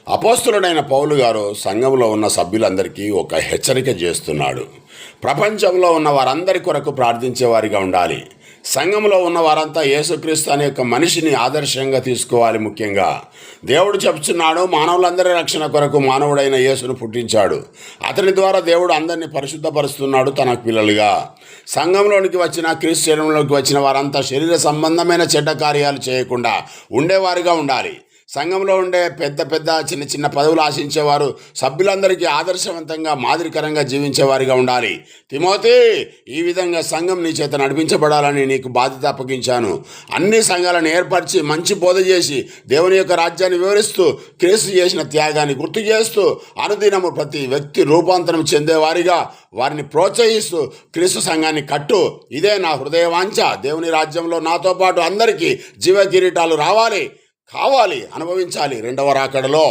అపోస్తలుడైన పౌలు గారు సంఘంలో ఉన్న సభ్యులందరికీ ఒక హెచ్చరిక చేస్తున్నాడు. ప్రపంచంలో ఉన్న వారందరి కొరకు ప్రార్థించేవారిగా ఉండాలి. సంఘంలో ఉన్న వారంతా యేసుక్రీస్తు అనే ఒక మనిషిని ఆదర్శంగా తీసుకోవాలి. ముఖ్యంగా దేవుడు చెప్తున్నాడు, మానవులందరి రక్షణ కొరకు మానవుడైన యేసును పుట్టించాడు. అతని ద్వారా దేవుడు అందరినీ పరిశుద్ధపరుస్తున్నాడు తన పిల్లలుగా. సంఘంలోనికి వచ్చిన, క్రీస్తు శరీరంలోకి వచ్చిన వారంతా శరీర సంబంధమైన చెడ్డ కార్యాలు చేయకుండా ఉండేవారుగా ఉండాలి. సంఘంలో ఉండే పెద్ద పెద్ద చిన్న చిన్న పదవులు ఆశించేవారు సభ్యులందరికీ ఆదర్శవంతంగా మాదిరికరంగా జీవించేవారిగా ఉండాలి. తిమోతి, ఈ విధంగా సంఘం నీ చేత నడిపించబడాలని నీకు బాధ్యత అప్పగించాను. అన్ని సంఘాలను ఏర్పరిచి మంచి బోధ చేసి దేవుని యొక్క రాజ్యాన్ని వివరిస్తూ క్రీస్తు చేసిన త్యాగాన్ని గుర్తు చేస్తూ అనుదినము ప్రతి వ్యక్తి రూపాంతరం చెందేవారిగా వారిని ప్రోత్సహిస్తూ క్రీస్తు సంఘాన్ని కట్టు. ఇదే నా హృదయ వాంఛ. దేవుని రాజ్యంలో నాతో పాటు అందరికీ జీవ కిరీటాలు కావాలి, అనుభవించాలి రెండవ రాకడలో.